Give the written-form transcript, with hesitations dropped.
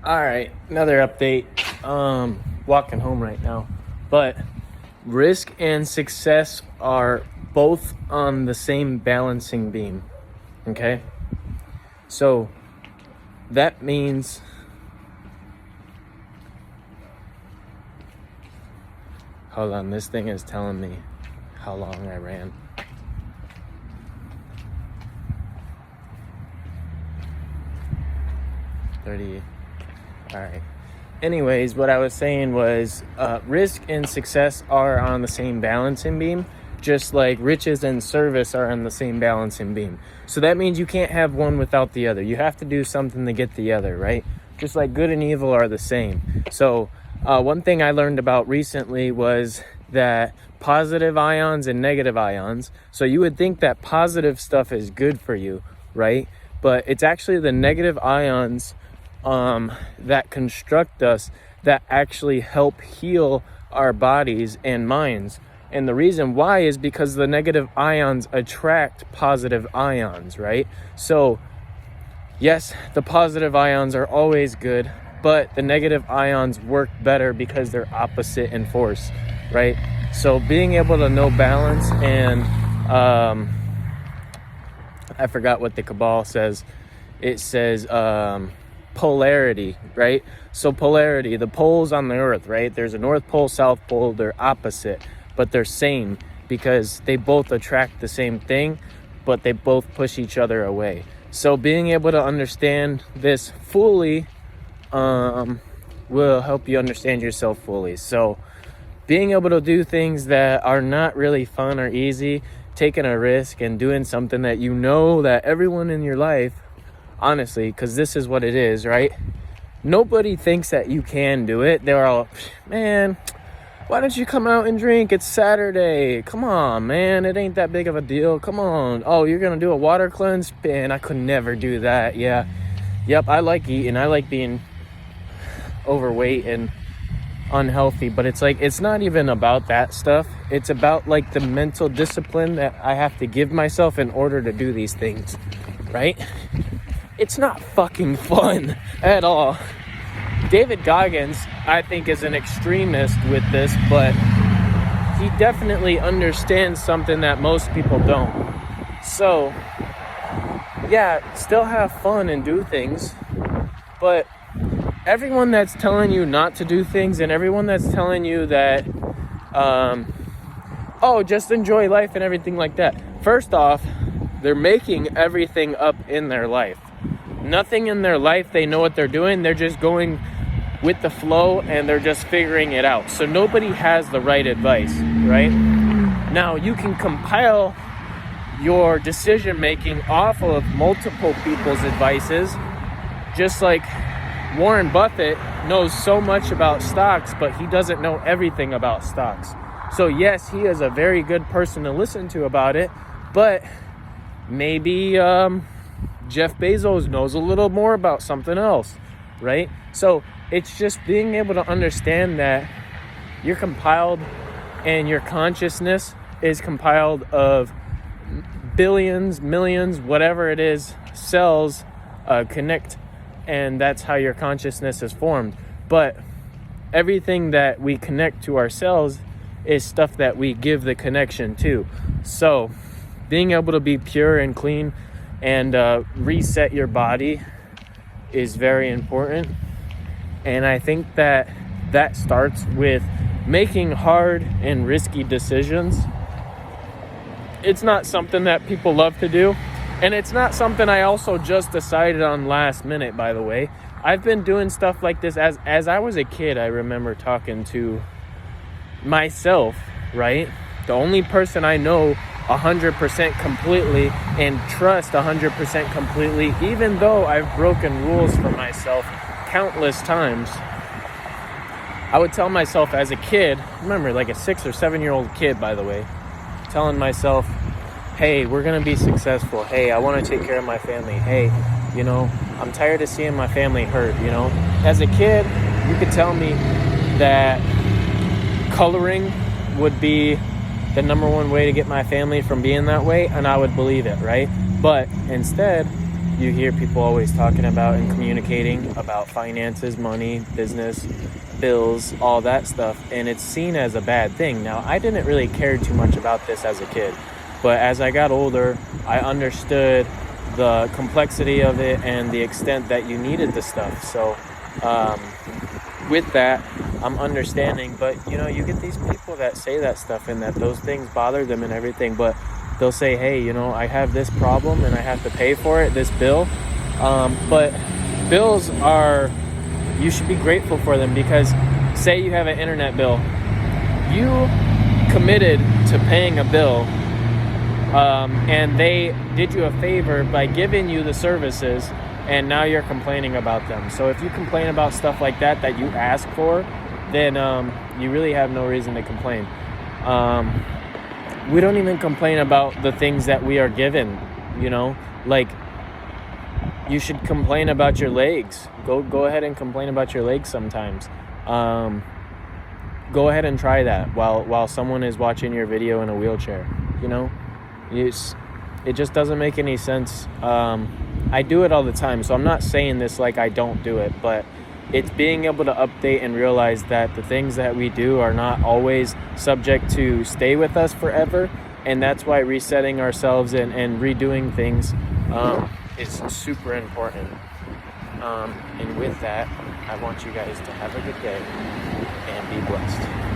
All right, another update. Walking home right now, but risk and success are both on the same balancing beam. Okay, so that means hold on. This thing is telling me how long I ran. $30. All right. Anyways, what I was saying was risk and success are on the same balancing beam, just like riches and service are on the same balancing beam. So that means you can't have one without the other. You have to do something to get the other, right? Just like good and evil are the same. So one thing I learned about recently was that positive ions and negative ions. So you would think that positive stuff is good for you, right? But it's actually the negative ions that construct us that actually help heal our bodies and minds. And the reason why is because the negative ions attract positive ions, right? So yes, the positive ions are always good, but the negative ions work better because they're opposite in force, right? So being able to know balance and I forgot what the Kabbalah says. It says polarity, right? So polarity, the poles on the earth, right? There's a North Pole, South Pole, they're opposite, but they're same because they both attract the same thing, but they both push each other away. So being able to understand this fully will help you understand yourself fully. So being able to do things that are not really fun or easy, taking a risk and doing something that you know that everyone in your life, honestly, because this is what it is, right? Nobody thinks that you can do it. They're all, man, why don't you come out and drink? It's Saturday. Come on, man. It ain't that big of a deal. Come on. Oh, you're going to do a water cleanse? Man, I could never do that. Yeah. Yep, I like eating. I like being overweight and unhealthy, but it's like, it's not even about that stuff. It's about like the mental discipline that I have to give myself in order to do these things, right? It's not fucking fun at all. David Goggins, I think, is an extremist with this, but he definitely understands something that most people don't. So, yeah, still have fun and do things, but everyone that's telling you not to do things and everyone that's telling you that, just enjoy life and everything like that. First off, they're making everything up in their life. Nothing in their life, they know what they're doing. They're just going with the flow and they're just figuring it out. So nobody has the right advice, right? Now, you can compile your decision making off of multiple people's advices, just like Warren Buffett knows so much about stocks, but he doesn't know everything about stocks. So yes, he is a very good person to listen to about it, but maybe Jeff Bezos knows a little more about something else, right? So it's just being able to understand that you're compiled and your consciousness is compiled of billions, millions, whatever it is, cells connect, and that's how your consciousness is formed. But everything that we connect to ourselves is stuff that we give the connection to. So being able to be pure and clean and reset your body is very important. And I think that starts with making hard and risky decisions. It's not something that people love to do. And it's not something I also just decided on last minute, by the way. I've been doing stuff like this as I was a kid. I remember talking to myself, right? The only person I know 100% completely and trust 100% completely, even though I've broken rules for myself countless times. I would tell myself as a kid, remember, like a 6 or 7 year old kid, by the way, telling myself, hey, we're going to be successful. Hey, I want to take care of my family. Hey, I'm tired of seeing my family hurt, As a kid, you could tell me that coloring would be the number one way to get my family from being that way, and I would believe it, right? But instead, you hear people always talking about and communicating about finances, money, business, bills, all that stuff, and it's seen as a bad thing. Now, I didn't really care too much about this as a kid, but as I got older, I understood the complexity of it and the extent that you needed the stuff. So with that, I'm understanding. But you get these people that say that stuff and that those things bother them and everything, but they'll say, hey, I have this problem and I have to pay for it, this bill. But bills you should be grateful for them, because say you have an internet bill, you committed to paying a bill, and they did you a favor by giving you the services, and now you're complaining about them. So if you complain about stuff like that you ask for, then you really have no reason to complain. We don't even complain about the things that we are given, like you should complain about your legs. Go ahead and complain about your legs sometimes. Go ahead and try that while someone is watching your video in a wheelchair. It just doesn't make any sense. I do it all the time, so I'm not saying this like I don't do it, but it's being able to update and realize that the things that we do are not always subject to stay with us forever, and that's why resetting ourselves and redoing things is super important. And with that, I want you guys to have a good day and be blessed.